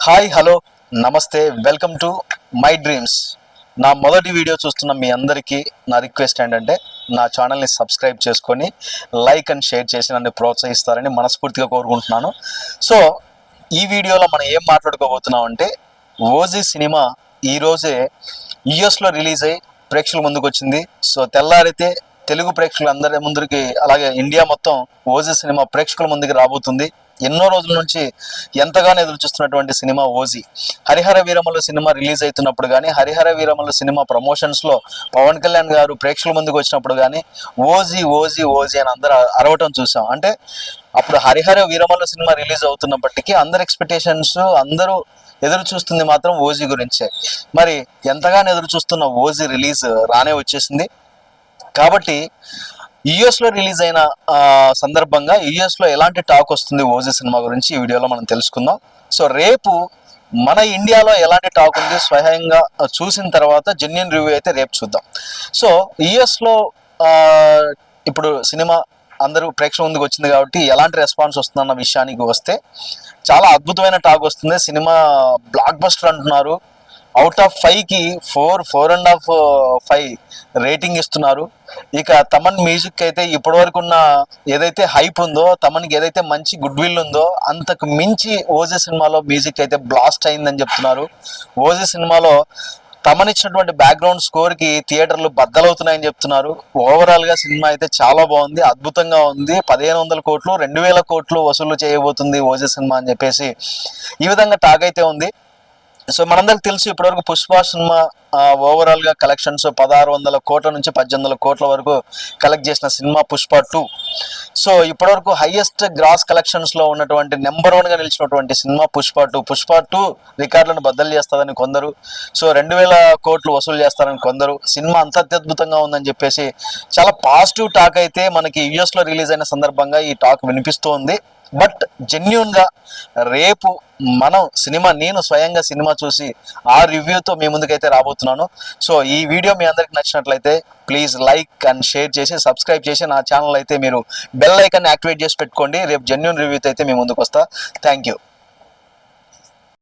Hi hello నమస్తే welcome to my dreams. నా మొదటి వీడియో చూస్తున్న మీ అందరికీ నా రిక్వెస్ట్ ఏంటంటే నా ఛానల్ని సబ్స్క్రైబ్ చేసుకొని లైక్ అండ్ షేర్ చేసి నన్ను ప్రోత్సహిస్తారని మనస్ఫూర్తిగా కోరుకుంటున్నాను. సో ఈ వీడియోలో మనం ఏం మాట్లాడుకోబోతున్నాం అంటే ఓజీ సినిమా ఈరోజే యుఎస్లో రిలీజ్ అయ్యి ప్రేక్షకుల ముందుకు వచ్చింది. సో తెల్లారైతే తెలుగు ప్రేక్షకులు అందరి ముందుకి అలాగే ఇండియా మొత్తం ఓజీ సినిమా ప్రేక్షకుల ముందుకు రాబోతుంది. ఎన్నో రోజుల నుంచి ఎంతగానో ఎదురు చూస్తున్నటువంటి cinema OG. Harihara Veeramallu cinema release అవుతున్నప్పుడు కానీ, హరిహర వీరమల్లు సినిమా ప్రమోషన్స్లో పవన్ కళ్యాణ్ గారు ప్రేక్షకుల ముందుకు వచ్చినప్పుడు కానీ ఓజీ ఓజీ ఓజీ అని అందరూ అరవటం చూసాం. అంటే అప్పుడు హరిహర వీరమల్లు సినిమా రిలీజ్ అవుతున్నప్పటికీ అందరు ఎక్స్పెక్టేషన్స్, అందరూ ఎదురు చూస్తుంది మాత్రం ఓజీ గురించే. మరి ఎంతగానో ఎదురు చూస్తున్న ఓజీ రిలీజ్ రానే వచ్చేసింది. కాబట్టి యుఎస్లో రిలీజ్ అయిన సందర్భంగా యుఎస్లో ఎలాంటి టాక్ వస్తుంది ఓజీ సినిమా గురించి ఈ వీడియోలో మనం తెలుసుకుందాం. సో రేపు మన ఇండియాలో ఎలాంటి టాక్ ఉంది స్వయంగా చూసిన తర్వాత జెన్యూన్ రివ్యూ అయితే రేపు చూద్దాం. సో యుఎస్లో ఇప్పుడు సినిమా అందరూ ప్రేక్షకుల ముందుకు వచ్చింది కాబట్టి ఎలాంటి రెస్పాన్స్ వస్తుందన్న విషయానికి వస్తే చాలా అద్భుతమైన టాక్ వస్తుంది. సినిమా బ్లాక్ బస్టర్ అంటున్నారు. అవుట్ ఆఫ్ 5కి 4.5 రేటింగ్ ఇస్తున్నారు. ఇక తమన్ మ్యూజిక్ అయితే ఇప్పటి వరకు ఉన్న ఏదైతే హైప్ ఉందో, తమన్కి ఏదైతే మంచి గుడ్ విల్ ఉందో అంతకు మించి ఓజీ సినిమాలో మ్యూజిక్ అయితే బ్లాస్ట్ అయిందని చెప్తున్నారు. ఓజీ సినిమాలో తమన్ ఇచ్చినటువంటి బ్యాక్గ్రౌండ్ స్కోర్కి థియేటర్లు బద్దలవుతున్నాయని చెప్తున్నారు. ఓవరాల్గా సినిమా అయితే చాలా బాగుంది, అద్భుతంగా ఉంది. 1500 కోట్లు 2000 కోట్లు వసూలు చేయబోతుంది ఓజీ సినిమా అని చెప్పేసి ఈ విధంగా టాక్ అయితే ఉంది. సో మనందరికి తెలుసు ఇప్పటివరకు పుష్ప సినిమా ఓవరాల్గా కలెక్షన్స్ 1600 కోట్ల నుంచి 1800 కోట్ల వరకు కలెక్ట్ చేసిన సినిమా పుష్ప 2. సో ఇప్పటివరకు హైయెస్ట్ గ్రాస్ కలెక్షన్స్లో ఉన్నటువంటి నెంబర్ 1గా నిలిచినటువంటి సినిమా పుష్ప 2. పుష్ప 2 రికార్డులను బద్దలు చేస్తుందని కొందరు, సో 2000 కోట్లు వసూలు చేస్తారని కొందరు. సినిమా అంత అత్యద్భుతంగా ఉందని చెప్పేసి చాలా పాజిటివ్ టాక్ అయితే మనకి యుఎస్లో రిలీజ్ అయిన సందర్భంగా ఈ టాక్ వినిపిస్తూ ఉంది. బట్ జెన్యూన్గా రేపు నేను స్వయంగా సినిమా చూసి ఆ రివ్యూతో మీ ముందుకైతే రాబోతున్నాను. సో ఈ వీడియో మీ అందరికి నచ్చినట్లయితే ప్లీజ్ లైక్ అండ్ షేర్ చేసి సబ్స్క్రైబ్ చేసి నా ఛానల్ అయితే మీరు బెల్ ఐకాన్ యాక్టివేట్ చేసి పెట్టుకోండి. రేపు జెన్యూన్ రివ్యూతో అయితే మీ ముందుకు వస్తా. Thank you.